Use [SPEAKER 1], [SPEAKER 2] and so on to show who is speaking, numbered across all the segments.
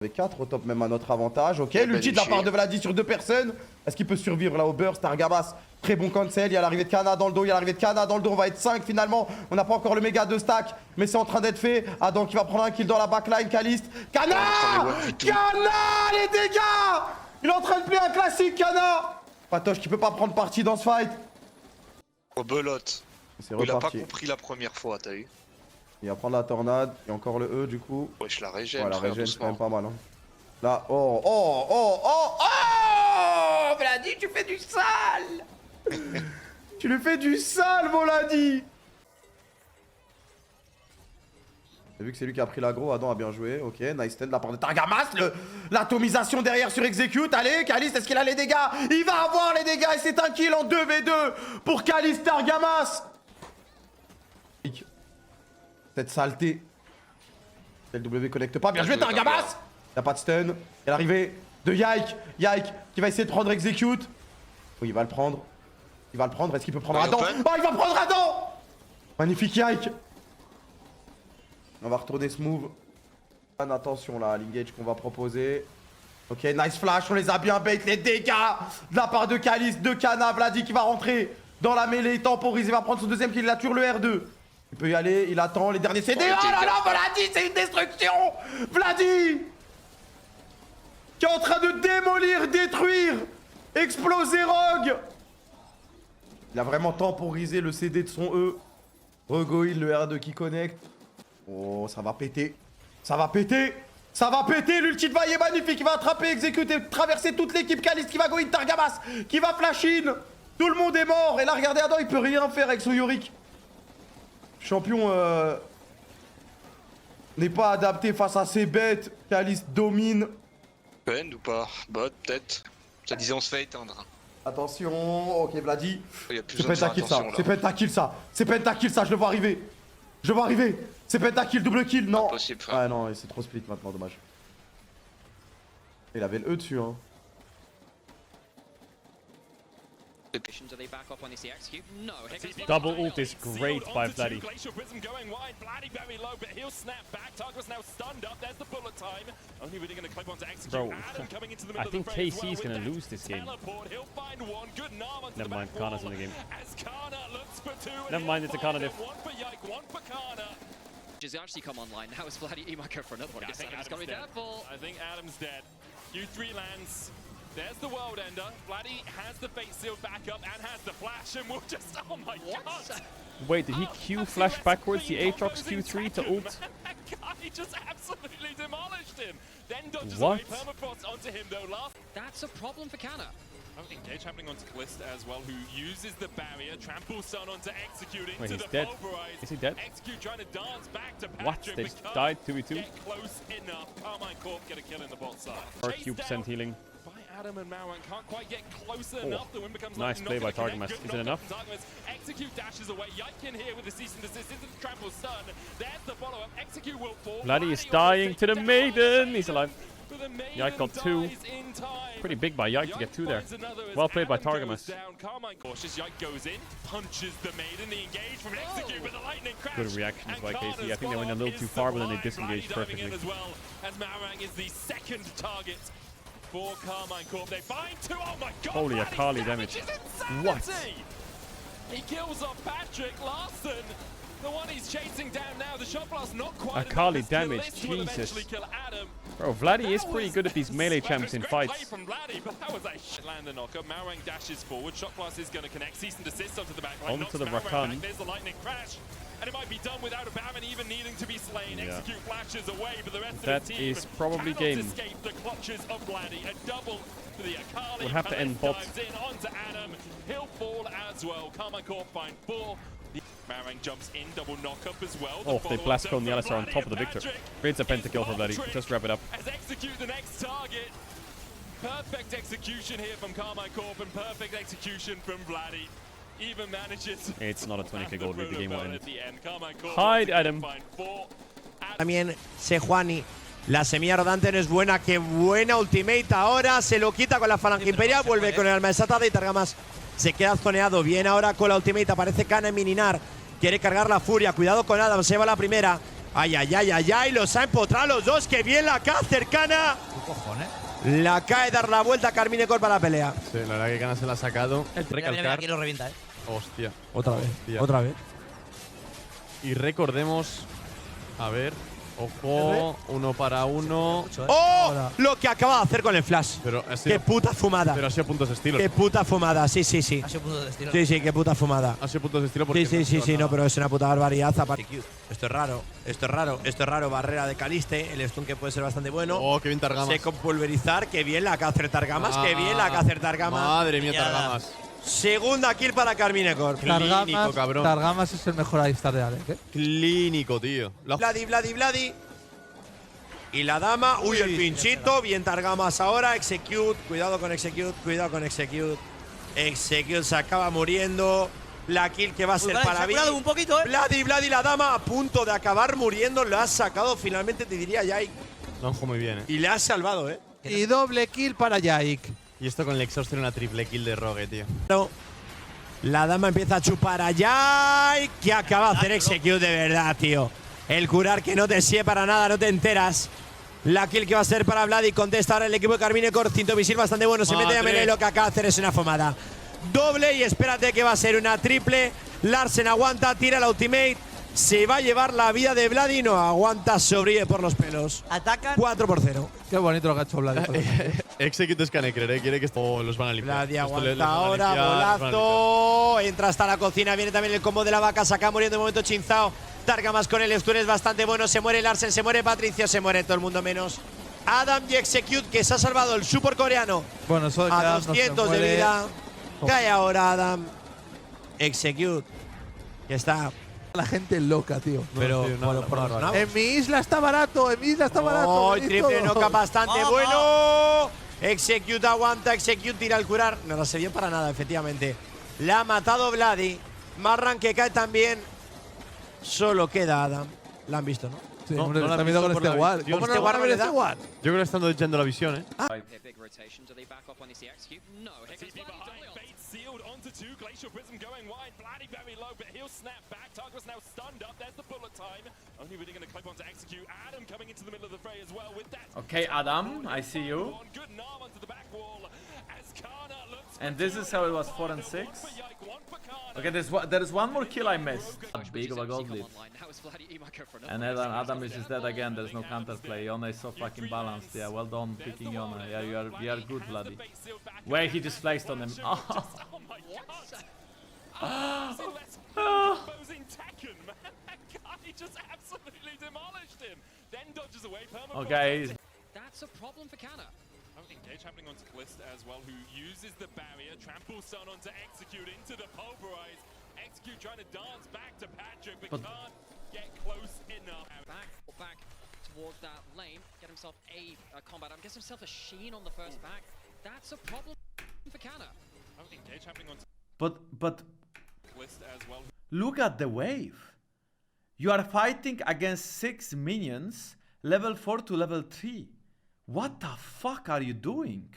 [SPEAKER 1] Avec 4 au top, même à notre avantage. Ok, l'ulti de la part de Vladi sur 2 personnes. Est-ce qu'il peut survivre là au burst? Targamas, très bon cancel. Il y a l'arrivée de Kana dans le dos. Il y a l'arrivée de Kana dans le dos. On va être 5 finalement. On n'a pas encore le méga de stack, mais c'est en train d'être fait. Adam qui va prendre un kill dans la backline. Caliste. Kana! Kana! Les dégâts! Il est en train de play un classique, Kana! Patoche qui peut pas prendre parti dans ce fight.
[SPEAKER 2] Oh, belote. Il a pas compris la première fois, t'as vu?
[SPEAKER 1] Il va prendre la tornade. Il y a encore le E du coup.
[SPEAKER 2] Wesh, la régène.
[SPEAKER 1] Ouais, la régène, c'est quand même pas mal. Hein. Là, oh! Vladi, tu fais du sale! Tu lui fais du sale, Vladi! J'ai vu que c'est lui qui a pris l'aggro. Adam a bien joué. Ok, nice stand de la part de Targamas. L'atomisation derrière sur Execute. Allez, Caliste, est-ce qu'il a les dégâts? Il va avoir les dégâts et c'est un kill en 2v2 pour Caliste Targamas. Cette saleté. LW connecte pas. Bien joué, Targamas! Y'a pas de stun. Et l'arrivée de Yike. Yike qui va essayer de prendre Execute. Oui, il va le prendre. Il va le prendre. Est-ce qu'il peut prendre Adam? Oh, il va prendre Adam! Magnifique Yike. On va retourner ce move. Attention là, l'engage qu'on va proposer. Ok, nice flash. On les a bien bait. Les dégâts de la part de Caliste, de Kana. Vladi qui va rentrer dans la mêlée. Il temporise. Il va prendre son deuxième kill. Il a tué le R2. Il peut y aller. Il attend les derniers CD. Oh là là, Vladi, c'est une destruction! Vladi! Qui est en train de démolir, détruire, exploser Rogue. Il a vraiment temporisé le CD de son E. Regoil, le R2 qui connecte. Oh, ça va péter. Ça va péter. Ça va péter. L'ulti de Vaille est magnifique. Il va attraper, exécuter, traverser toute l'équipe. Caliste qui va go in, Targamas qui va flash in. Tout le monde est mort. Et là, regardez Adam, il peut rien faire avec son Yorick. Champion n'est pas adapté face à ces bêtes. Caliste domine.
[SPEAKER 2] Pen ou pas? Bot peut-être. Ça disait on se fait éteindre.
[SPEAKER 1] Attention, ok Vladi.
[SPEAKER 2] C'est
[SPEAKER 1] pentakill ça, c'est pentakill ça, c'est pentakill ça, je le vois arriver. Je le vois arriver. C'est pentakill, double kill, non.
[SPEAKER 2] Impossible, frère.
[SPEAKER 1] Ah non, c'est trop split maintenant, dommage. Il avait le E dessus hein.
[SPEAKER 3] Double ult is great by Vladi. Bro, I think KC is gonna lose this game. Never mind, Kana's in the game. Never mind, it's a Kana diff.
[SPEAKER 4] Does actually come online now? Is Vladi Emaka for another one?
[SPEAKER 5] I think Adam's dead. Q3 lands. There's the World Ender. Vladi has the face sealed back up and has the flash, and we'll just, oh my god!
[SPEAKER 3] Wait, did he Q flash backwards the Aatrox Q3 to ult?
[SPEAKER 5] He just absolutely demolished him. Then dodges
[SPEAKER 3] What?
[SPEAKER 5] away permafrost onto him though.
[SPEAKER 4] That's a problem for Kana.
[SPEAKER 5] Engage happening onto Callista as well, who uses the barrier, tramples Sun onto Execute into
[SPEAKER 3] Wait, he's
[SPEAKER 5] the
[SPEAKER 3] dead.
[SPEAKER 5] pulverize.
[SPEAKER 3] Is he dead?
[SPEAKER 5] Execute trying to dance back to Patrick.
[SPEAKER 3] What? They
[SPEAKER 5] but
[SPEAKER 3] died
[SPEAKER 5] can't
[SPEAKER 3] 2v2?
[SPEAKER 5] get close enough. Carmine Corp get a kill in the bot side.
[SPEAKER 3] Or
[SPEAKER 5] Chased
[SPEAKER 3] Q%
[SPEAKER 5] down
[SPEAKER 3] healing.
[SPEAKER 5] by Adam and Mauan, can't quite get close enough. The win becomes
[SPEAKER 3] Nice
[SPEAKER 5] like
[SPEAKER 3] play by
[SPEAKER 5] not gonna connect.
[SPEAKER 3] Targamas.
[SPEAKER 5] Good
[SPEAKER 3] Is it
[SPEAKER 5] knock
[SPEAKER 3] enough?
[SPEAKER 5] from Targamas. Execute dashes away. Yikin here with the cease and desist into the trample stun. There's the follow-up. Execute will fall.
[SPEAKER 3] Vladi is
[SPEAKER 5] also
[SPEAKER 3] dying to the
[SPEAKER 5] taken down
[SPEAKER 3] maiden. He's alive.
[SPEAKER 5] but the maiden
[SPEAKER 3] Yike got 2.
[SPEAKER 5] dies in time.
[SPEAKER 3] Pretty big by Yike to get 2 there.
[SPEAKER 5] finds another as
[SPEAKER 3] Well played by
[SPEAKER 5] Adam goes
[SPEAKER 3] Targamas.
[SPEAKER 5] down. Carmine cautious. Yike goes in, punches the maiden. The engage from Execute, but the lightning crash.
[SPEAKER 3] Good reactions
[SPEAKER 5] And
[SPEAKER 3] by KC. I
[SPEAKER 5] Kana's
[SPEAKER 3] think they went a
[SPEAKER 5] follow-up
[SPEAKER 3] little too
[SPEAKER 5] is
[SPEAKER 3] far, but then they
[SPEAKER 5] sublime.
[SPEAKER 3] disengaged
[SPEAKER 5] Vladi diving in
[SPEAKER 3] perfectly.
[SPEAKER 5] as well, as Marang is the second target for Carmine Corp. They find 2. Oh my god!
[SPEAKER 3] Holy
[SPEAKER 5] Vladi
[SPEAKER 3] Akali
[SPEAKER 5] Savage
[SPEAKER 3] damage.
[SPEAKER 5] is insanity!
[SPEAKER 3] What?
[SPEAKER 5] He kills off Patrick Larson. The one he's chasing down now. The shot blast not quite
[SPEAKER 3] Akali
[SPEAKER 5] enough.
[SPEAKER 3] damage,
[SPEAKER 5] His kill list will
[SPEAKER 3] Jesus.
[SPEAKER 5] eventually kill Adam.
[SPEAKER 3] Bro, Vladi is
[SPEAKER 5] That
[SPEAKER 3] pretty
[SPEAKER 5] was
[SPEAKER 3] good at these melee champs in
[SPEAKER 5] great play
[SPEAKER 3] fights.
[SPEAKER 5] from Vladi, but that was a shit land knocker. Marang dashes forward. Shot blast is going to connect. Cease and desist onto the back line.
[SPEAKER 3] Onto
[SPEAKER 5] Knocks
[SPEAKER 3] the
[SPEAKER 5] Marang
[SPEAKER 3] Rakan.
[SPEAKER 5] back. There's the lightning crash. And it might be done without a Baron even needing to be slain.
[SPEAKER 3] Yeah.
[SPEAKER 5] Execute flashes away, but the rest
[SPEAKER 3] That
[SPEAKER 5] of the team
[SPEAKER 3] is probably
[SPEAKER 5] cannot
[SPEAKER 3] game.
[SPEAKER 5] escape the clutches of Vladi. A double for the Akali.
[SPEAKER 3] We'll have to end bot.
[SPEAKER 5] Dives in onto Adam. He'll fall as well. Carmine Corp find 4. Marang jumps in, double knock-up as well.
[SPEAKER 3] Oh, they blast kill the Alistar on top of the Victor. It's a pentakill for Vladi. Just wrap it up.
[SPEAKER 5] As Execute the next target. Perfect execution here from Carmine Corp and perfect execution from Vladi. Even manages.
[SPEAKER 3] It's not a 20k gold lead. The game will end.
[SPEAKER 5] At the end. Carmine Corp
[SPEAKER 3] Hide, Adam.
[SPEAKER 5] find 4.
[SPEAKER 6] También Sejuani. La semilla rodante no es buena. Qué buena ultimate ahora. Se lo quita con la falange imperial. Vuelve con el alma desatada y Targamas se queda zoneado. Bien ahora con la ultimate. Aparece Kana en Mininar. Quiere cargar la furia. Cuidado con Adam. Se va la primera. Ay, ay, ay, ay, ay. Los ha empotrado los dos. ¡Qué bien la K cercana!
[SPEAKER 7] ¿Qué cojones?
[SPEAKER 6] La K de dar la vuelta a Carmine para la pelea.
[SPEAKER 3] Sí, la verdad que Kana se la ha sacado.
[SPEAKER 7] Mira, mira, mira,
[SPEAKER 3] Recalcar.
[SPEAKER 7] aquí lo revienta,
[SPEAKER 3] Hostia.
[SPEAKER 6] Otra vez.
[SPEAKER 3] Hostia.
[SPEAKER 6] Otra vez.
[SPEAKER 3] Y recordemos. A ver. Ojo. 1 para 1.
[SPEAKER 6] ¡Oh! Lo que acaba de hacer con el flash.
[SPEAKER 3] Pero ha
[SPEAKER 6] ¡Qué
[SPEAKER 3] sido,
[SPEAKER 6] puta fumada!
[SPEAKER 3] pero ha sido puntos de estilo.
[SPEAKER 6] ¡Qué puta fumada! Sí, sí, sí.
[SPEAKER 7] Ha sido punto de estilo.
[SPEAKER 6] Sí, sí, qué puta fumada.
[SPEAKER 3] Ha sido puntos de estilo porque.
[SPEAKER 6] Sí, sí, sí,
[SPEAKER 3] no ha
[SPEAKER 6] sí,
[SPEAKER 3] hecho
[SPEAKER 6] no,
[SPEAKER 3] nada.
[SPEAKER 6] pero es una puta barbaridad. Esto es raro, esto es raro, esto es raro. Barrera de Caliste, el stun que puede ser bastante bueno.
[SPEAKER 3] Oh, qué bien Targamas.
[SPEAKER 6] Seco pulverizar, qué bien la Cácer Targamas, qué bien la Cácer Targamas.
[SPEAKER 3] Madre mía,
[SPEAKER 7] Ya.
[SPEAKER 3] Targamas.
[SPEAKER 6] Segunda kill para Carmine Corp.
[SPEAKER 3] Clínico, cabrón.
[SPEAKER 8] Targamas es el mejor Alistar de Alec, ¿eh?
[SPEAKER 3] Clínico, tío.
[SPEAKER 6] Vladi. Y la dama, uy, el pinchito, bien Targamas ahora, Execute, cuidado con Execute, cuidado con Execute. Execute se acaba muriendo. La kill que va a ser
[SPEAKER 7] Vale, se
[SPEAKER 6] para
[SPEAKER 7] ha curado un poquito,
[SPEAKER 6] Vladi, la dama a punto de acabar muriendo, lo ha sacado finalmente, te diría Yike.
[SPEAKER 3] Lo han jugado muy bien,
[SPEAKER 6] Y le ha salvado,
[SPEAKER 8] Y doble kill para Yike.
[SPEAKER 3] Y esto con el Exhauster una triple kill de Rogue, tío.
[SPEAKER 6] No. La dama empieza a chupar a Yike, que acaba de hacer Execute de verdad, tío. El curar que no te sirve para nada, no te enteras. La kill que va a ser para Vladi, contesta ahora el equipo de Carmine Corp, cinto misil bastante bueno, se mete a melee, lo que acaba de hacer es una fumada. Doble y espérate que va a ser una triple. Larsen aguanta, tira la ultimate, se va a llevar la vida de Vladi, no aguanta, sobrevive por los pelos.
[SPEAKER 7] Atacan.
[SPEAKER 6] 4-0.
[SPEAKER 8] Qué bonito lo que ha hecho Vladi.
[SPEAKER 3] Execute Scanecrer, quiere que esto los van a limpiar.
[SPEAKER 6] Vladi
[SPEAKER 3] Esto les
[SPEAKER 6] aguanta
[SPEAKER 3] van a
[SPEAKER 6] ahora,
[SPEAKER 3] limpiar, les van a limpiar.
[SPEAKER 6] bolazo. Entra hasta la cocina, viene también el combo de la vaca, se acaba muriendo de momento Chinzao. Targamas con el stun es bastante bueno, se muere Larsen, se muere Patricio, se muere todo el mundo menos Adam y Execute, que se ha salvado el super coreano
[SPEAKER 8] Bueno, eso de que
[SPEAKER 6] a
[SPEAKER 8] Adam no se
[SPEAKER 6] 200 de
[SPEAKER 8] muere.
[SPEAKER 6] vida. Cae ahora Adam. Execute, que está.
[SPEAKER 8] La gente loca, tío.
[SPEAKER 6] Pero
[SPEAKER 3] tío, nada,
[SPEAKER 6] por los
[SPEAKER 3] nada.
[SPEAKER 6] nabos.
[SPEAKER 8] En mi isla está barato, en mi isla está barato.
[SPEAKER 6] ¡Oh,
[SPEAKER 8] venid
[SPEAKER 6] triple
[SPEAKER 8] todos.
[SPEAKER 6] noca bastante
[SPEAKER 7] Vamos.
[SPEAKER 6] bueno! Execute aguanta, Execute tira al curar. No la sirvió para nada, efectivamente. La ha matado Vladi. Marran que cae también. Solo queda Adam. La han visto, ¿no?
[SPEAKER 8] Sí,
[SPEAKER 3] No,
[SPEAKER 8] hombre,
[SPEAKER 3] no
[SPEAKER 8] lo
[SPEAKER 3] la
[SPEAKER 8] está
[SPEAKER 3] he
[SPEAKER 8] viendo
[SPEAKER 3] visto
[SPEAKER 8] con
[SPEAKER 3] por
[SPEAKER 8] este
[SPEAKER 3] la
[SPEAKER 8] War.
[SPEAKER 3] visión.
[SPEAKER 8] ¿Cómo no
[SPEAKER 6] Este
[SPEAKER 8] lo van a
[SPEAKER 6] War
[SPEAKER 8] ver
[SPEAKER 6] le
[SPEAKER 8] este
[SPEAKER 6] da.
[SPEAKER 8] War?
[SPEAKER 3] Yo creo que están echando la visión, ¿eh?
[SPEAKER 4] Big rotation. Do they back off when they see execute? No. Here comes
[SPEAKER 5] TP
[SPEAKER 4] Vladi,
[SPEAKER 5] behind,
[SPEAKER 4] double ult.
[SPEAKER 5] bait sealed onto 2. Glacial Prism going wide. Vladdy very low, but he'll snap back. Targus now stunned up. There's the bullet time. Only really going to clip onto execute. Adam coming into the middle of the fray as well with that.
[SPEAKER 9] Okay, Adam, I see you.
[SPEAKER 5] One good arm onto the back wall as Kana looks.
[SPEAKER 9] And this is how it was 4 and 6.
[SPEAKER 5] One for Yike, one for Kana.
[SPEAKER 9] Okay, there's one more kill I missed. Big of a
[SPEAKER 4] Come
[SPEAKER 9] gold lead.
[SPEAKER 4] online. Now it's Vladi Imako for another
[SPEAKER 9] And
[SPEAKER 4] one.
[SPEAKER 9] Adam is just dead again. There's no counterplay. Yona is so fucking balanced. Yeah, well done picking Yona. Yeah, you are good, Vladi. Wait, he just flexed on him. Oh.
[SPEAKER 5] Oh my god! Opposing Tekken, man. That guy just absolutely demolished him. Then dodges away permanently.
[SPEAKER 9] Okay.
[SPEAKER 4] That's a problem for Kana.
[SPEAKER 5] Engage happening onto Calista as well, who uses the barrier. Trample Stun onto Execute into the Pulverize. Execute trying to dance back to Patrick, but can't get close enough.
[SPEAKER 4] Back towards that lane. Get himself a combat. Gets himself a sheen on the first back. That's a problem for Kana.
[SPEAKER 5] Engage happening onto
[SPEAKER 9] But
[SPEAKER 5] Calista as well.
[SPEAKER 9] look at the wave. You are fighting against 6 minions, level 4 to level 3. What the fuck are you doing?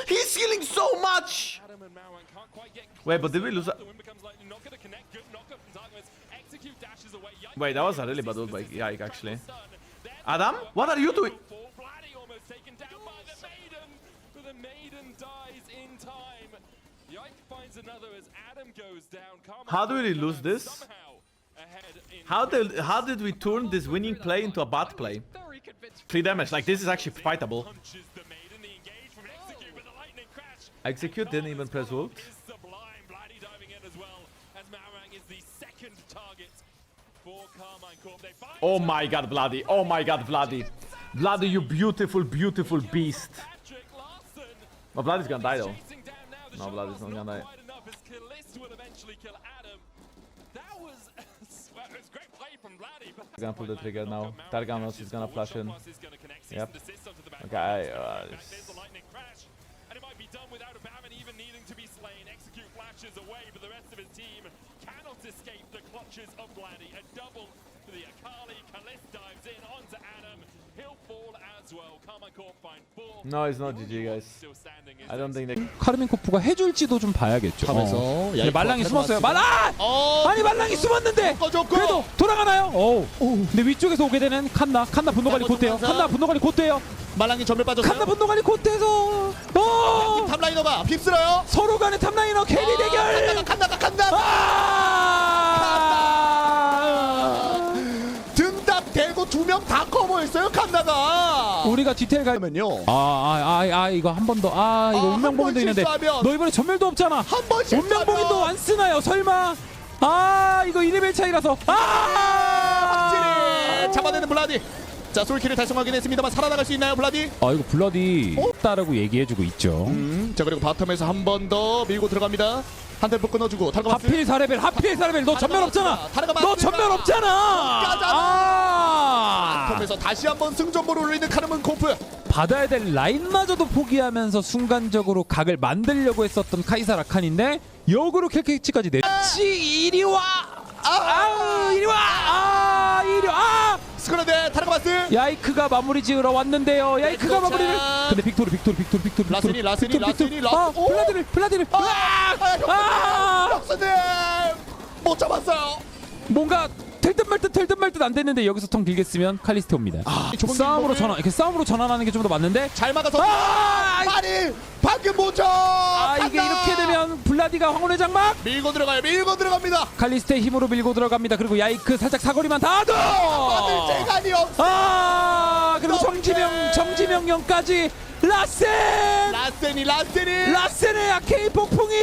[SPEAKER 1] He's healing so much!
[SPEAKER 5] Adam and Mauan can't quite get
[SPEAKER 9] Wait, but did we lose?
[SPEAKER 5] The win becomes likely not going to connect. Good knockup from Targus. Execute dashes away. Yike
[SPEAKER 9] Wait, that was a really bad ult by Yike, actually.
[SPEAKER 5] stun. There's
[SPEAKER 9] Adam,
[SPEAKER 5] the
[SPEAKER 9] what are you doing?
[SPEAKER 5] fall. Vladdy almost taken down by the Maiden, but the Maiden dies in time. Yike finds another as Adam goes down. Karma
[SPEAKER 9] How do we lose this?
[SPEAKER 5] somehow ahead in
[SPEAKER 9] How did we turn this winning play into a bad play?
[SPEAKER 4] Very convinced.
[SPEAKER 9] 3 damage, like this is actually fightable.
[SPEAKER 5] punches the Maiden. The engage from Execute, but the lightning crash
[SPEAKER 9] Execute didn't even press ult.
[SPEAKER 5] is sublime. Vladdy diving in as well, as Marang is the second target for Carmine Corp. They find
[SPEAKER 9] Oh my god, Vladi. Oh my god, Vladi. Vladi, you beautiful, beautiful beast.
[SPEAKER 5] Patrick Larson
[SPEAKER 9] But Vladi's gonna die though.
[SPEAKER 5] chasing down now. The
[SPEAKER 9] No,
[SPEAKER 5] shot
[SPEAKER 9] Vlad is
[SPEAKER 5] was
[SPEAKER 9] not gonna die.
[SPEAKER 5] quite enough as Kalist will eventually kill Adam. That was well, it was great play from Vladdy. But
[SPEAKER 9] He's gonna pull the trigger now. Targamas is gonna flash in.
[SPEAKER 5] Is gonna connect, cease
[SPEAKER 9] Yep.
[SPEAKER 5] and desist onto the back.
[SPEAKER 9] Okay,
[SPEAKER 5] There's the lightning crash, and it might be done without a Baron even needing to be slain. Execute flashes away, but the rest of his team cannot escape the clutches of Vladdy. A double to the Akali. Kalist dives in onto Adam. He'll fall as
[SPEAKER 9] No, it's not GG, guys. I don't think they.
[SPEAKER 7] 카르민코프가 해줄지도 좀 봐야겠죠.
[SPEAKER 10] 하면서
[SPEAKER 7] 근데 말랑이 숨었어요. 말랑! 아니 말랑이 숨었는데 그래도 돌아가나요? 근데 위쪽에서 오게 되는 칸나 분노 관리 곧돼요. 칸나 분노 관리 곧돼요.
[SPEAKER 10] 말랑이 전멸 빠졌어요.
[SPEAKER 7] 칸나 분노 관리 곧돼서
[SPEAKER 10] 탑라이너가 휩쓸어요.
[SPEAKER 7] 서로 간의 탑라이너 캐리 대결.
[SPEAKER 10] 등딱 대고 2명 다 커버했어요. 칸나가.
[SPEAKER 7] 우리가 디테일
[SPEAKER 10] 가면요.
[SPEAKER 7] 이거 한 번 더. 이거 운명봉인도 있는데.
[SPEAKER 10] 실수하면.
[SPEAKER 7] 너 이번에 전멸도 없잖아.
[SPEAKER 10] 한 번 실수하면.
[SPEAKER 7] 운명봉인도 안 쓰나요? 설마? 이거 1레벨 차이라서.
[SPEAKER 10] 확실히 잡아내는 블라디. 자, 솔킬을 달성하긴 했습니다만 살아나갈 수 있나요, 블라디?
[SPEAKER 7] 이거 블러디 없다라고 얘기해주고 있죠.
[SPEAKER 10] 자, 그리고 바텀에서 한 번 더 밀고 들어갑니다. 한 템포 끊어주고 타르가마스.
[SPEAKER 7] 하필 4레벨 너 전멸 없잖아.
[SPEAKER 10] 타르가마스.
[SPEAKER 7] 너 전멸 없잖아.
[SPEAKER 10] 바텀에서 다시 한번 승전보를 올리는 카르민 코프.
[SPEAKER 7] 받아야 될 라인마저도 포기하면서 순간적으로 각을 만들려고 했었던 카이사 라칸인데 역으로 킬캐치까지 내지. 이리 와. 이리 와. 이리 와.
[SPEAKER 10] 스크런데 타르가마스.
[SPEAKER 7] 야이크가 마무리 지으러 왔는데요. 야이크가 마무리를. 근데 빅토르.
[SPEAKER 10] 라센이.
[SPEAKER 7] 블라디를.
[SPEAKER 10] 럭스님 못 잡았어요.
[SPEAKER 7] 뭔가 될 듯 말 듯 안 됐는데 여기서 통 길게 쓰면 칼리스테 옵니다. 싸움으로 전환. 이렇게 싸움으로 전환하는 게 좀 더 맞는데.
[SPEAKER 10] 잘 막아서. 아니 방금 뭐죠?
[SPEAKER 7] 이게 이렇게 되면 블라디가 황혼의 장막
[SPEAKER 10] 밀고 들어갑니다.
[SPEAKER 7] 칼리스테 힘으로 밀고 들어갑니다. 그리고 야이크 살짝 사거리만 닿아도
[SPEAKER 10] 받을 재간이 없어.
[SPEAKER 7] 그리고 정지명령까지 라센의 아케인 폭풍이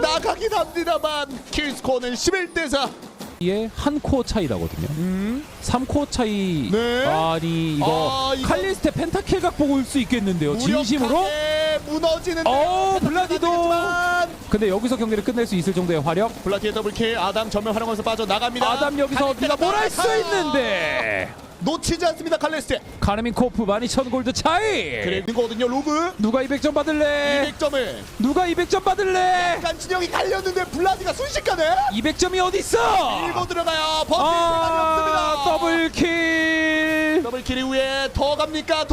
[SPEAKER 10] 나가긴 합니다만 킬스코어는 11대4.
[SPEAKER 7] 이게 한 코어 차이 나거든요. 3코어 차이.
[SPEAKER 10] 네.
[SPEAKER 7] 아니 이거 칼리스테 펜타킬 각 보고 올 수 있겠는데요. 진심으로.
[SPEAKER 10] 무너지는.
[SPEAKER 7] 블라디도. 근데 여기서 경기를 끝낼 수 있을 정도의 화력.
[SPEAKER 10] 블라디의 더블킬. 아담 전면 활용하면서 빠져나갑니다.
[SPEAKER 7] 아담 여기서 네가 뭘 할 수 있는데
[SPEAKER 10] 놓치지 않습니다. 칼리스테.
[SPEAKER 7] 카르민 코프 12,000 골드 차이.
[SPEAKER 10] 그래 있거든요. 로그.
[SPEAKER 7] 누가 200점 받을래?
[SPEAKER 10] 200점을.
[SPEAKER 7] 누가 200점 받을래?
[SPEAKER 10] 약간 진영이 갈렸는데 블라디가 순식간에
[SPEAKER 7] 200점이 어딨어?
[SPEAKER 10] 밀고 들어가요. 버틸 시간이 없습니다.
[SPEAKER 7] 더블킬
[SPEAKER 10] 이후에 더 합니까?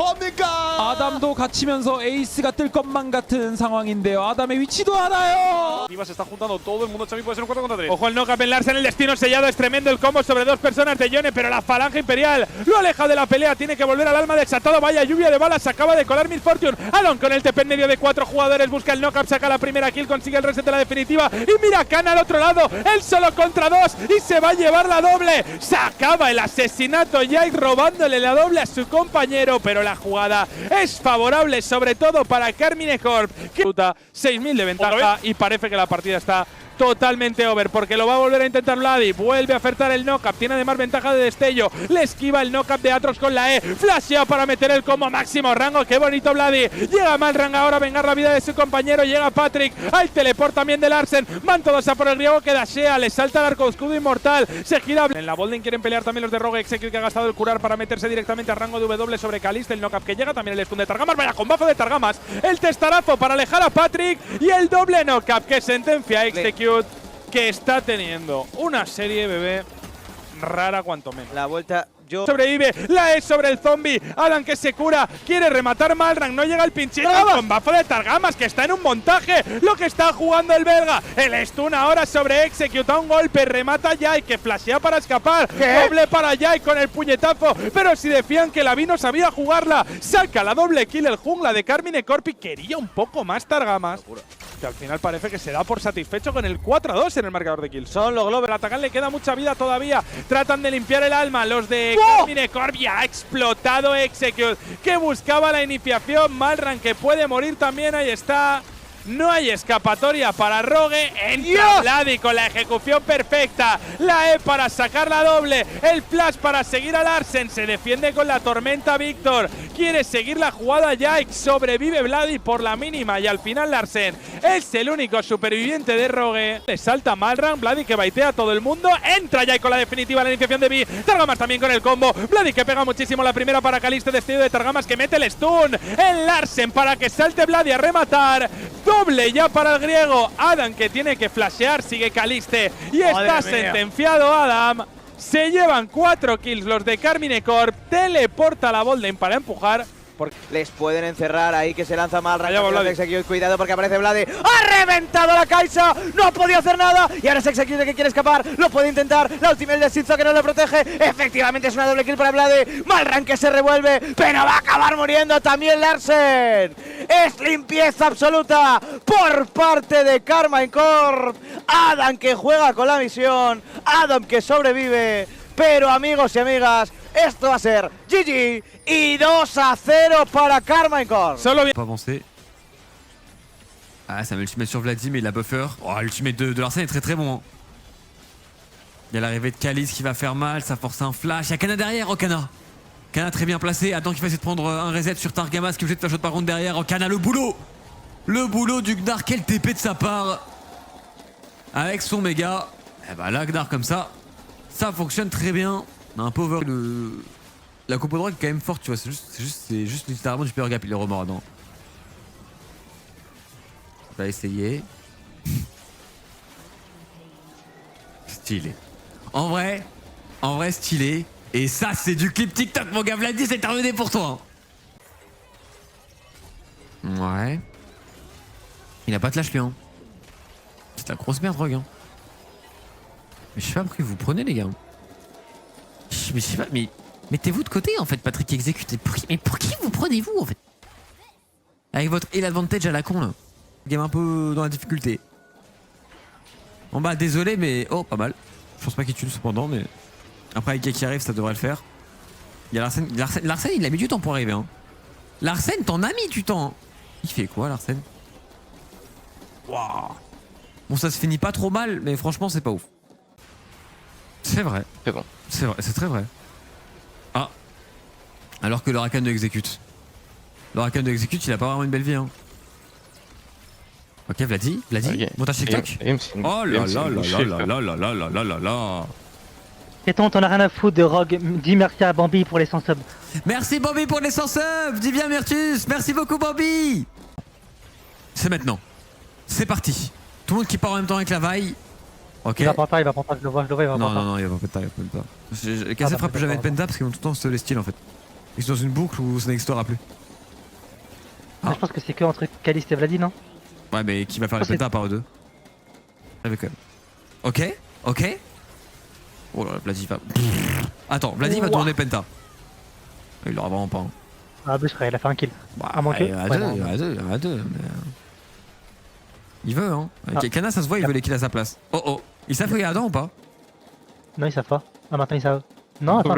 [SPEAKER 7] 아담도 갇히면서 에이스가 뜰 것만 같은 상황인데요. 아담의 위치도 알아요.
[SPEAKER 3] Se está juntando todo el mundo. Xavi puede ser un 4-3. Ojo al knock-up en Larsen, el destino sellado. Es tremendo el combo sobre dos personas de Yone, pero la falange imperial lo aleja de la pelea. Tiene que volver al alma desatado. Vaya lluvia de balas. Se acaba de colar Miss Fortune. Alon con el TP en medio de 4 jugadores. Busca el knock-up, saca la primera kill, consigue el reset de la definitiva. Y mira Khan al otro lado. Él solo contra 2 y se va a llevar la doble. Se acaba el asesinato. Jake robándole la doble a su compañero, pero la jugada es favorable, sobre todo para Carmine Corp, que 6.000 de ventaja y parece que la partida está totalmente over, porque lo va a volver a intentar Vladi. Vuelve a ofertar el knock-up, tiene además ventaja de destello. Le esquiva el knock-up de Atrox con la E. Flashea para meter el combo máximo rango. Qué bonito Vladi. Llega Malrang ahora a vengar la vida de su compañero. Llega Patrick. Hay teleport también de Larsen. Van todos a por el griego que dashea. Le salta el arco escudo inmortal. Se gira. En la Bolden quieren pelear también los de Rogue Execute, que ha gastado el curar para meterse directamente a rango de W sobre Caliste. El knock-up que llega. También el stun de Targamas. Vaya combazo de Targamas. El testarazo para alejar a Patrick. Y el doble knock-up que sentencia a Execute, que está teniendo una serie, bebé, rara cuanto menos.
[SPEAKER 11] La vuelta, yo
[SPEAKER 3] sobrevive, la E sobre el zombie. Alan que se cura, quiere rematar Malrang, no llega el pinchito. El combazo de Targamas que está en un montaje. Lo que está jugando el belga. El stun ahora sobre Execute, a un golpe, remata Jai, que flashea para escapar. Doble para Jai con el puñetazo. Pero si decían que Lavi no sabía jugarla, saca la doble kill el jungla de Carmine Corpi. Quería un poco más Targamas, que al final parece que se da por satisfecho con el 4-2 en el marcador de kills. Son los Glover. A Takan le queda mucha vida todavía. Tratan de limpiar el alma. Los de Carmine Corp. Ha explotado Execute, que buscaba la iniciación. Malrang que puede morir también. Ahí está. No hay escapatoria para Rogue. Entra Vladi con la ejecución perfecta. La E para sacar la doble. El flash para seguir a Larsen. Se defiende con la tormenta Víctor. Quiere seguir la jugada Jake. Sobrevive Vladi por la mínima. Y al final Larsen es el único superviviente de Rogue. Le salta Malrang. Vladi que baitea a todo el mundo. Entra Jake con la definitiva. La iniciación de B. Targamas también con el combo. Vladi que pega muchísimo la primera para Caliste. Destello de Targamas que mete el stun. El Larsen para que salte Vladi a rematar. Doble ya para el griego. Adam que tiene que flashear. Sigue Caliste. Y está sentenciado Adam. Se llevan 4 kills los de Carmine Corp. Teleporta la Bolden para empujar.
[SPEAKER 11] Les pueden encerrar ahí, que se lanza mal.
[SPEAKER 3] Allá va Vladi.
[SPEAKER 11] Execute, cuidado porque aparece Vladi. ¡Ha reventado la Kaisa! ¡No ha podido hacer nada! Y ahora es Execute que quiere escapar. Lo puede intentar. La ultimate de Sinzo que no le protege. Efectivamente es una doble kill para Vladi. Malran que se revuelve, pero va a acabar muriendo también Larsen. Es limpieza absoluta por parte de Carmine Corp. Adam que juega con la misión. Adam que sobrevive. Pero amigos y amigas, esto va a ser GG y 2-0 para Carmine Corp.
[SPEAKER 3] Solo bien.
[SPEAKER 12] Pas avancé. Ah, ça met l'ultimate sur Vladi, mais il a buffer. Oh, l'ultimate de Larsen est très bon. Il y a l'arrivée de Kalice qui va faire mal, ça force un flash. Il y a Kana derrière, oh Kana. Kana très bien placé, attends qu'il va essayer de prendre un reset sur Targamas qui est obligé de flash out par contre derrière. Oh Kana, le boulot du Gnar, quel TP de sa part. Avec son méga. Et bah là, Gnar comme ça fonctionne très bien. On a un peu over la compo droite est quand même forte, tu vois, c'est juste littéralement du power gap, il est remords dedans. On va essayer. Stylé. En vrai stylé. Et ça c'est du clip TikTok mon gars, Vladi, c'est terminé pour toi. Ouais. Il a pas de lâche lui hein. C'est la grosse merde Rogue hein. Mais je sais pas pourquoi vous prenez les gars. Mais je sais pas, mais mettez-vous de côté en fait Patrick exécute. Mais pour qui vous prenez-vous en fait? Avec votre et l'advantage à la con là. Game un peu dans la difficulté. Bon bah désolé mais oh pas mal. Je pense pas qu'il tue cependant mais après avec qui arrive ça devrait le faire. Il y a Larsen il a mis du temps pour arriver hein. Larsen t'en as mis du temps hein. Il fait quoi Larsen? Waouh. Bon ça se finit pas trop mal mais franchement c'est pas ouf. C'est vrai.
[SPEAKER 13] C'est bon.
[SPEAKER 12] C'est vrai, c'est très vrai. Ah. Alors que le Rakan de exécute. Le Rakan de exécute il a pas vraiment une belle vie hein. Ok Vladi,
[SPEAKER 13] okay.
[SPEAKER 12] Montage TikTok. Oh là là là.
[SPEAKER 14] Et t'en as rien à foutre de Rogue. Dis merci à Bambi pour les 100 subs.
[SPEAKER 12] Merci Bambi pour les 100 subs. Dis bien Myrtus. Merci beaucoup Bambi. C'est maintenant. C'est parti. Tout le monde qui part en même temps avec la vaille. Ok.
[SPEAKER 14] Il va prendre pas, je le vois, il va prendre.
[SPEAKER 12] Non, il va pas penta. Cassé fera plus jamais de penta parce qu'ils vont tout le temps se les styles en fait. Ils sont dans une boucle où ça n'existera plus.
[SPEAKER 14] Je pense que c'est que entre Caliste et Vladi, non?
[SPEAKER 12] Ouais, mais qui va faire les penta à part eux deux? Avec quand même. Ok. Oh là là, Vladi va. Attends, Vladi va tourner penta. Il l'aura vraiment pas. Hein.
[SPEAKER 14] Ah, plus frère, il a fait un kill.
[SPEAKER 12] Bah, à deux. Il veut, hein. Kana, ça se voit, il veut les kills à sa place. Oh. Ils savent qu'il y a Adam ou pas?
[SPEAKER 14] Non, ils savent pas. Ah, maintenant ils savent. Non, attends,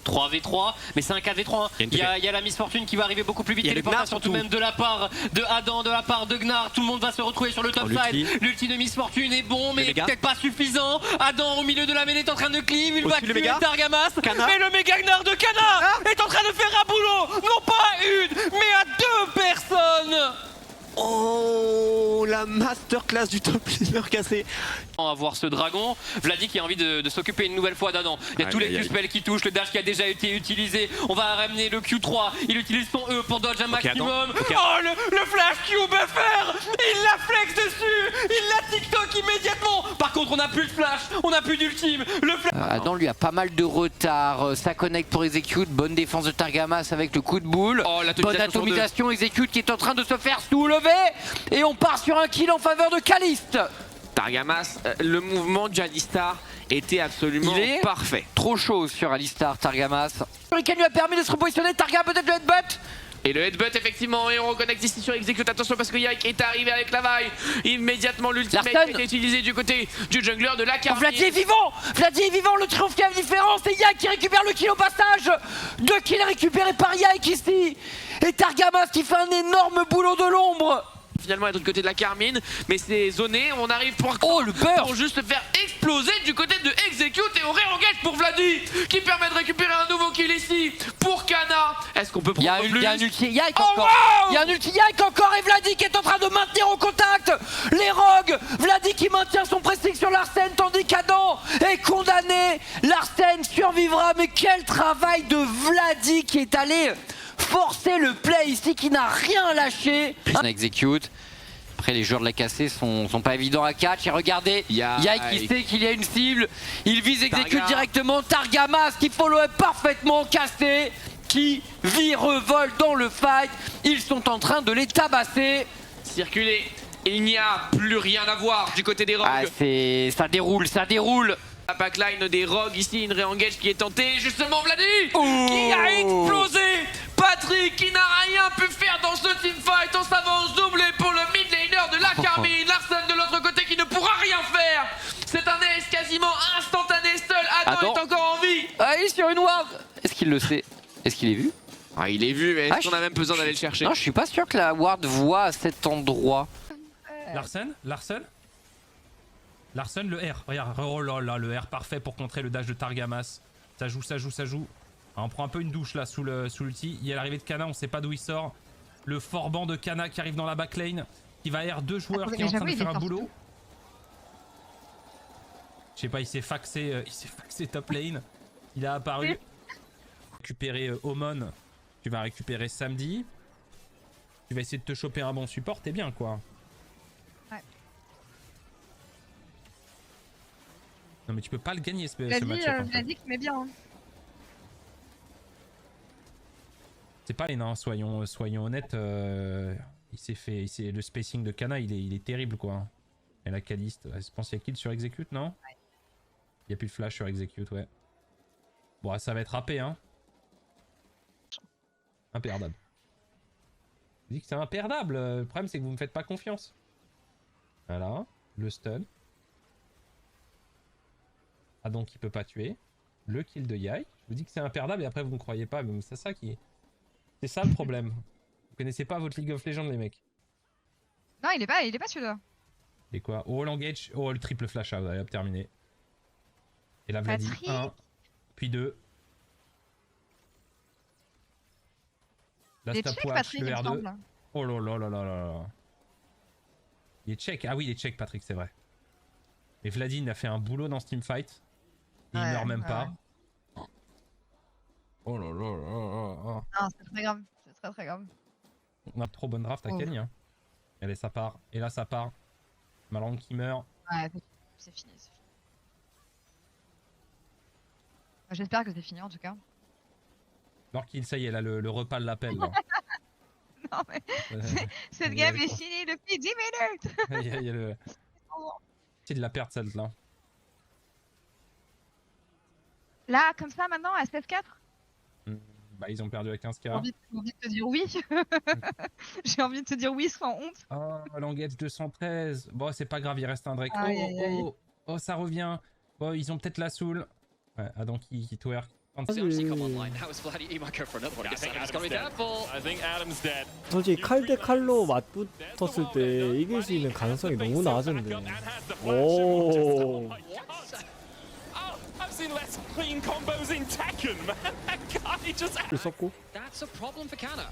[SPEAKER 4] 3v3, mais c'est un 4v3. Il y a la misfortune qui va arriver beaucoup plus vite. Téléportation tout de même de la part de Adam, de la part de Gnar. Tout le monde va se retrouver sur le top side. L'ulti de misfortune est bon, mais peut-être pas suffisant. Adam au milieu de la mêlée est en train de cleave. Il va tuer Targamas. Mais le méga Gnar de Kana est en train de faire un boulot. Non pas à une, mais à deux personnes.
[SPEAKER 6] Oh, la masterclass du top laner cassé.
[SPEAKER 4] On va voir ce dragon. Vladi qui a envie de s'occuper une nouvelle fois d'Adam. Il y a tous les Q-spells qui touchent, le dash qui a déjà été utilisé. On va ramener le Q3. Il utilise son E pour dodge un maximum. Oh, le flash Q buffer. Il la flex dessus. Il la TikTok immédiatement. Par contre, on n'a plus de flash. On n'a plus d'ultime.
[SPEAKER 11] Adam lui a pas mal de retard. Ça connecte pour Execute. Bonne défense de Targamas avec le coup de boule. Bonne atomisation. Execute qui est en train de se faire soulever. Et on part sur un kill en faveur de Caliste. Targamas, le mouvement de Alistar était absolument parfait. Trop chaud sur Alistar, Targamas. Hurricane lui a permis de se repositionner. Targa peut-être le headbutt.
[SPEAKER 15] Et le headbutt effectivement, et on reconnecte ici sur Execute. Attention parce que Yike est arrivé avec la vaille. Immédiatement l'ultimate a été utilisé du côté du jungler de la carte.
[SPEAKER 11] Vladi est vivant. Le triomphe qui a une différence. Et Yike qui récupère le kill au passage. 2 kills récupérés par Yike ici. Et Targamas qui fait un énorme boulot de l'ombre.
[SPEAKER 15] Finalement être du côté de la Carmine, mais c'est zoné, on arrive pour
[SPEAKER 11] le beurre
[SPEAKER 15] pour juste faire exploser du côté de Execute et on réengage pour Vladi qui permet de récupérer un nouveau kill ici pour Kana. Est-ce qu'on peut prendre plus?
[SPEAKER 11] Il y a un ulti Yike encore. Il y a un ulti Yike encore et Vladi qui est en train de maintenir au contact les rogues. Vladi qui maintient son pressing sur Larsen tandis qu'Adam est condamné. Larsen survivra, mais quel travail de Vladi qui est allé forcer le play ici, qui n'a rien lâché. On exécute.
[SPEAKER 4] Après, les joueurs de la cassée sont pas évidents à catch. Et regardez, Yike qui sait qu'il y a une cible. Il vise, exécute directement. Targamas qui follow up parfaitement. Cassé qui vole dans le fight. Ils sont en train de les tabasser.
[SPEAKER 15] Circuler. Il n'y a plus rien à voir du côté des Rogues.
[SPEAKER 4] Ah, ça déroule, ça déroule.
[SPEAKER 15] La backline des Rogues, ici une re-engage qui est tentée. Justement, Vladi qui a explosé. Patrick qui n'a rien pu faire dans ce teamfight. On s'avance doublé pour le mid laner de la Carmine. Larsen de l'autre côté qui ne pourra rien faire. C'est un ace quasiment instantané. Seul Adam est encore en vie.
[SPEAKER 4] Ah, il est sur une ward. Est-ce qu'il le sait? Est-ce qu'il est vu?
[SPEAKER 15] Ah, il est vu, mais est-ce qu'on a même besoin d'aller le chercher?
[SPEAKER 4] Non, je suis pas sûr que la ward voit à cet endroit.
[SPEAKER 7] Larsen, le R, regarde, oh là là, le R parfait pour contrer le dash de Targamas. Ça joue. Alors on prend un peu une douche là sous l'ulti. Il y a l'arrivée de Kana, on sait pas d'où il sort. Le forban de Kana qui arrive dans la backlane, qui va R 2 joueurs qui est en train de faire un boulot. Je sais pas, il s'est faxé top lane. Il a apparu. Récupérer Omon, tu vas récupérer Samedi. Tu vas essayer de te choper un bon support, t'es bien quoi. Non mais tu peux pas le gagner ce match-up.
[SPEAKER 13] Vladi qui met bien. Hein.
[SPEAKER 7] C'est pas les nains, soyons honnêtes. Il s'est fait, le spacing de Kana, il est terrible quoi. Et la Caliste, je pense qu'il y a kill sur Execute, non? Il y a plus de flash sur Execute, ouais. Bon, ça va être râpé, hein. Imperdable. Je dis que c'est imperdable. Le problème c'est que vous me faites pas confiance. Voilà, le stun. Ah donc il peut pas tuer. Le kill de Yike. Je vous dis que c'est imperdable et après vous ne croyez pas. Mais c'est ça qui... C'est ça le problème. Vous connaissez pas votre League of Legends les mecs.
[SPEAKER 13] Non il est pas celui-là.
[SPEAKER 7] Et quoi? Oh l'engage. Oh le triple flash out. Allez hop terminé. Et là Vladi 1. Puis 2. Là c'est Patrick le R2. Oh là là là là là. Il est check. Ah oui il est check Patrick c'est vrai. Et Vladine a fait un boulot dans ce teamfight. Il meurt même pas. Oh là là là là.
[SPEAKER 13] Non, c'est très grave. C'est très grave.
[SPEAKER 7] On a trop bonne draft à Kenny. Hein. Allez, ça part. Et là, ça part. Malong qui meurt.
[SPEAKER 13] Ouais, c'est fini. J'espère que c'est fini en tout cas.
[SPEAKER 7] Alors qu'il, ça y est, là, le repas de l'appel.
[SPEAKER 13] Non, mais cette game est finie depuis 10 minutes.
[SPEAKER 7] Il y a le. C'est de la perte celle-là.
[SPEAKER 13] Là, comme ça, maintenant, à 16-4
[SPEAKER 7] Bah, ils ont perdu à 15k.
[SPEAKER 13] J'ai envie de te dire oui. J'ai envie de te dire oui sans honte.
[SPEAKER 7] Oh, l'engage 213. Bon, c'est pas grave, il reste un Drake. Oh, ça revient. Bon, ils ont peut-être la soul. Ouais, Adam qui twerk.
[SPEAKER 16] 솔직히 칼 대 칼로 맞붙었을 때 이길 수 있는 가능성이 너무 낮은데. 오.
[SPEAKER 5] I've seen less clean combos in Tekken, man. That guy just.
[SPEAKER 16] 썼고.
[SPEAKER 5] That's a problem for Kana.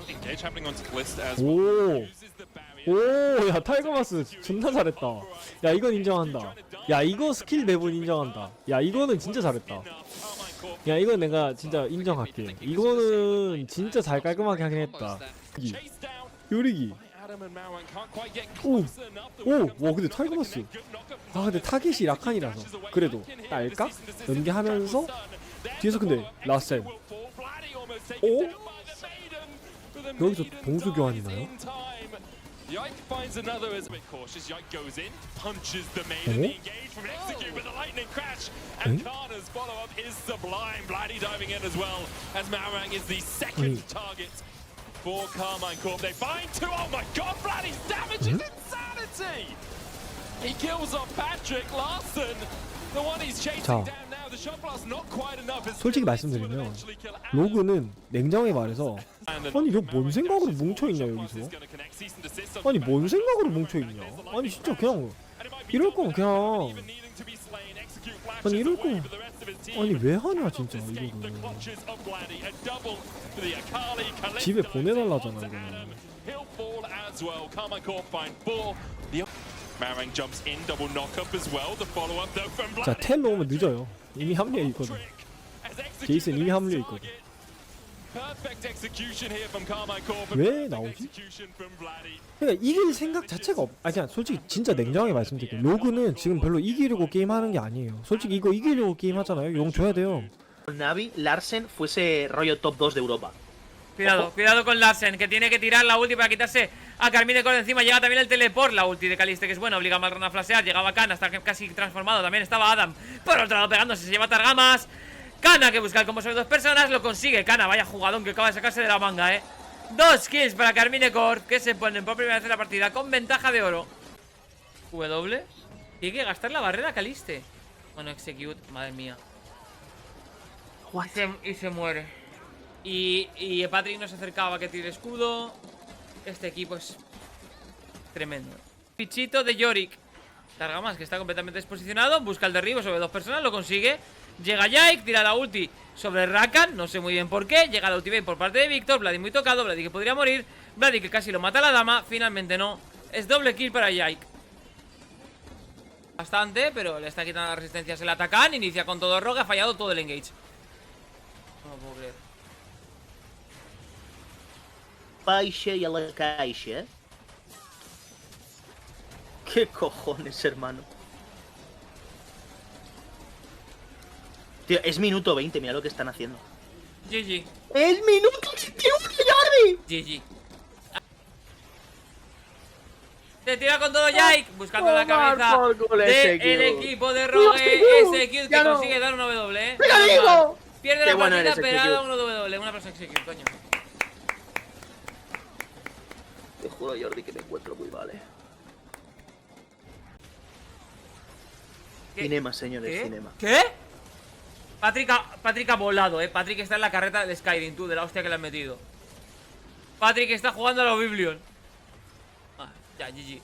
[SPEAKER 5] Engage happening onto Kalista as
[SPEAKER 16] well. 오, 야 타이거마스 존나 잘했다. 야 이건 인정한다. 야 이거 스킬 매분 인정한다. 야 이거는 진짜 잘했다. 야 이건 내가 진짜 인정할게. 이거는 진짜 잘 깔끔하게 하긴 했다. 요리기. 오, 와 근데 타이거마스. 아 근데 타겟이 라칸이라서 그래도 딸까? 연계하면서 뒤에서 근데 라셀. 오? 여기서 봉수 교환이나요?
[SPEAKER 5] Yike finds another as a bit cautious. Yike goes in, punches the main and the engage from Execute with the lightning crash. And Kana's follow-up is sublime. Vladdy diving in as well as Marang is the second target for Carmine Corp. They find two. Oh my god, Vladdy's damage is insanity! He kills off Patrick Larsen. The one he's chasing down now. The shot blast not quite enough.
[SPEAKER 16] 솔직히 말씀드리면 로그는 냉정하게 말해서 아니 이거 뭔 생각으로 뭉쳐있냐 여기서. 아니 뭔 생각으로 뭉쳐있냐. 아니 진짜 그냥 이럴 거면 그냥 아니 이럴 거면 아니 왜 하냐 진짜 이거는. 집에 보내달라잖아 이거는. 자 텔 넣으면 늦어요. 이미 합류해 있거든. 제이슨 이미 합류해 있거든.
[SPEAKER 5] perfect execution here from Carmine Corp.
[SPEAKER 16] 왜 나오지? 그러니까 이길 생각 자체가 그냥 솔직히 진짜 냉정하게 말씀드릴게요. 로그는 지금 별로 이기려고 게임하는 게 아니에요. 솔직히 이거 이기려고 게임하잖아요. 용 줘야 돼요.
[SPEAKER 11] Navi, Larsen fuese rollo top 2 de Europa.
[SPEAKER 15] Cuidado con Larsen, que tiene que tirar la ulti para quitarse a Carmine Corp de encima. Llega también el teleport, la ulti de Kaliste, que es buena, obliga a Malron a flashear. Llegaba Kana, está casi transformado. También estaba Adam por otro lado pegándose, se lleva Targamas. Kana que busca el combo sobre 2 personas, lo consigue. Kana, vaya jugadón que acaba de sacarse de la manga, 2 kills para Carmine Corp, que se ponen por primera vez en la partida con ventaja de oro. W, tiene que gastar la barrera Kaliste. Bueno, execute, madre mía. Y se muere. Y Patrick no se acercaba a que tire escudo. Este equipo es tremendo. Pichito de Yorick. Targamas, que está completamente desposicionado. Busca el derribo sobre 2 personas, lo consigue. Llega Yike, tira la ulti sobre Rakan. No sé muy bien por qué. Llega la ultimate por parte de Víctor. Vladi muy tocado, Vladi que podría morir. Vladi que casi lo mata a la dama. Finalmente no. Es doble kill para Yike. Bastante, pero le está quitando la resistencia. Se le atacan, inicia con todo Rogue. Ha fallado todo el engage. No puedo creer.
[SPEAKER 11] Paixe y a la caixa. ¿Qué cojones, hermano? Tío, es minuto 20, mira lo que están haciendo.
[SPEAKER 15] GG.
[SPEAKER 11] ¡Es minuto 21, Jordi!
[SPEAKER 15] GG. Se tira con todo Yike, buscando la cabeza del equipo de Rogue. Ese kill que consigue dar un W, Pierde la partida, pero ha dado un W. Una persona execute, coño.
[SPEAKER 11] Te juro, Jordi, que me encuentro muy mal, Cinema, señores, cinema.
[SPEAKER 15] ¿Qué? Patrick ha volado, Patrick está en la carreta de Skyrim, tú, de la hostia que le han metido. Patrick está jugando a la Oblivion. Ya, GG.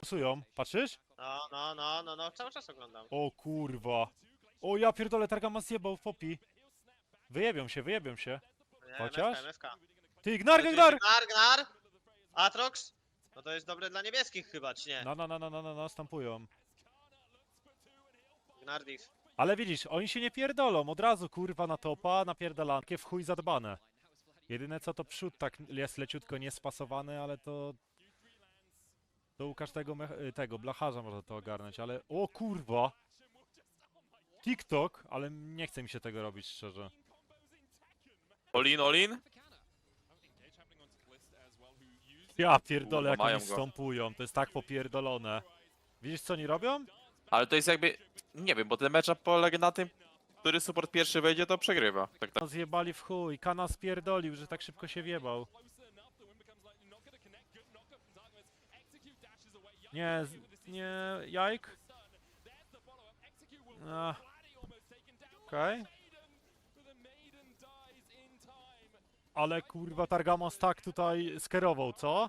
[SPEAKER 3] Pasują, patrzysz?
[SPEAKER 2] No, cały czas oglądam.
[SPEAKER 3] O kurwa. O ja pierdolę, Targamas zjebał w popi. Wyjebią się. Chociaż? Ty, Gnar!
[SPEAKER 2] Gnar! Atrox? No to jest dobre dla niebieskich chyba, czy nie?
[SPEAKER 3] No, stampują.
[SPEAKER 2] Gnar div.
[SPEAKER 3] Ale widzisz, oni się nie pierdolą, od razu kurwa na topa, napierdalankę, w chuj zadbane. Jedyne co to przód tak jest leciutko niespasowany, ale to u każdego tego blacharza można to ogarnąć, ale o kurwa! TikTok, ale nie chce mi się tego robić szczerze.
[SPEAKER 5] All in?
[SPEAKER 3] Ja pierdolę, jak oni stąpują, to jest tak popierdolone. Widzisz co oni robią?
[SPEAKER 5] Ale to jest jakby, nie wiem, bo ten matchup polega na tym, który support pierwszy wejdzie, to przegrywa. Tak.
[SPEAKER 3] Zjebali w chuj, Kana spierdolił, że tak szybko się wjebał. Nie, Jajk? Okej. Ale kurwa Targamas tak tutaj skierował, co?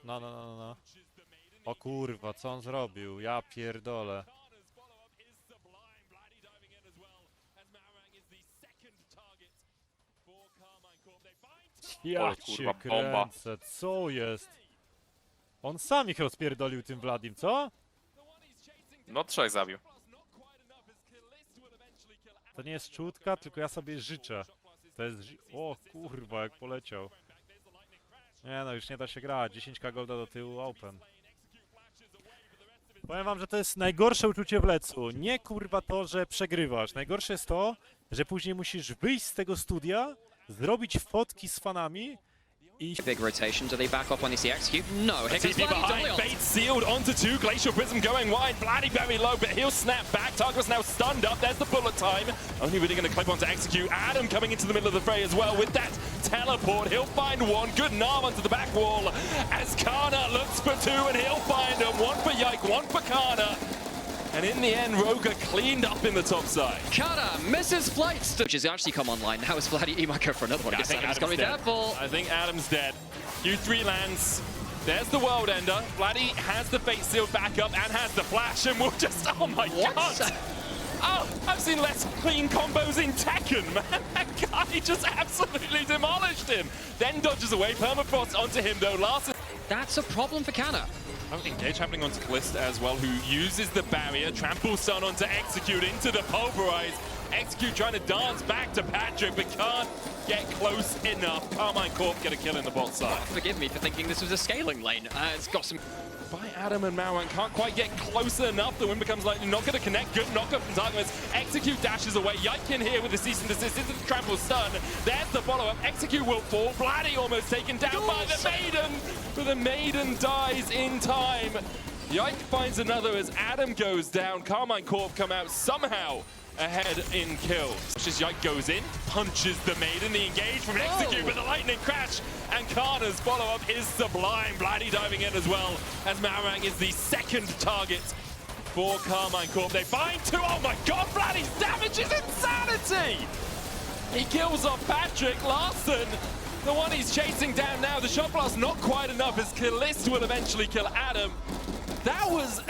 [SPEAKER 3] No. O kurwa, co on zrobił? Ja pierdolę. Ja cię kręcę, co jest? On sam ich rozpierdolił tym Vladim, co?
[SPEAKER 5] No 3 zabił.
[SPEAKER 3] To nie jest czutka, tylko ja sobie życzę. To jest... O kurwa, jak poleciał. Nie no, już nie da się grać. 10k golda do tyłu, open. Powiem wam, że to jest najgorsze uczucie w lecu. Nie kurwa to, że przegrywasz. Najgorsze jest to, że później musisz wyjść z tego studia, zrobić fotki z fanami i...
[SPEAKER 17] Big rotation. Do they back off when they see execute? No. Here comes
[SPEAKER 5] TP behind, bait sealed onto 2. Glacial Prism going wide. Vladdy very low, but he'll snap back. Targus now stunned up. There's the bullet time. Only really going to clip onto execute. Adam coming into the middle of the fray as well with that teleport. He'll find one. Good Narm onto the back wall as Kana looks for 2 and he'll find him. One for Yike, one for Kana. And in the end, Roga cleaned up in the top side.
[SPEAKER 17] Kana misses flights, which has actually come online. Now is Vladdy. He might go for another one.
[SPEAKER 5] Yeah, I think Adam's got to be careful. I think Adam's dead. U3 lands. There's the World Ender. Vladdy has the fate sealed back up and has the flash, and we'll just. Oh my god! Oh, I've seen less clean combos in Tekken, man. That guy just absolutely demolished him. Then dodges away. Permafrost onto him though. Larson.
[SPEAKER 17] That's a problem for Kana.
[SPEAKER 5] Engage happening onto Kalista as well, who uses the barrier. Trample Stun onto Execute into the Pulverize. Execute trying to dance back to Patrick, but can't get close enough. Carmine Corp get a kill in the bot side.
[SPEAKER 17] Forgive me for thinking this was a scaling lane. It's got some...
[SPEAKER 5] By Adam and Mauang can't quite get closer enough. The win becomes likely not going to connect. Good knockup from Targamas. Execute dashes away. Yikekin here with the cease and desist. This is the trample stun. There's the follow-up. Execute will fall. Vladdy almost taken down by the Maiden. But the Maiden dies in time. Yike finds another as Adam goes down. Carmine Corp come out somehow ahead in kills. As Yike goes in, punches the Maiden. The engage from Execute with the lightning crash. And Karna's follow-up is sublime. Vladdy diving in as well, as Mauang is the second target for Carmine Corp. They find two. Oh my god, Vladdy's damage is insanity! He kills off Patrick Larson. The one he's chasing down now. The shot blast not quite enough, as Kalist will eventually kill Adam. That was,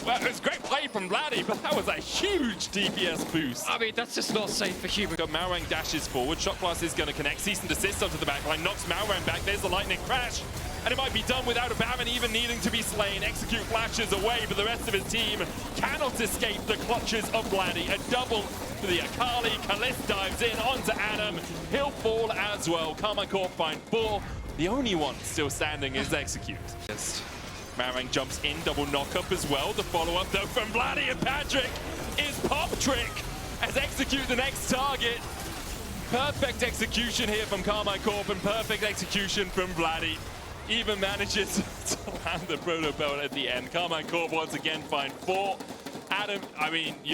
[SPEAKER 5] well, it was great play from Vladdy, but that was a huge DPS boost.
[SPEAKER 17] I mean, that's just not safe for Human.
[SPEAKER 5] Mauang dashes forward, Shot Blast is going to connect, cease and desist onto the backline, knocks Mauang back, there's the lightning crash, and it might be done without a Baron even needing to be slain. Execute flashes away, but the rest of his team cannot escape the clutches of Vladdy. A double for the Akali, Kalist dives in onto Adam, he'll fall as well. Carmine Corp find 4, the only one still standing is Execute. Mauang jumps in, double knock-up as well. The follow-up, though, from Vladdy and Patrick is Pop Trick as Execute the next target. Perfect execution here from Carmine Corp and perfect execution from Vladdy. Even manages to land the Proto Belt at the end. Carmine Corp once again find 4. Adam, I mean...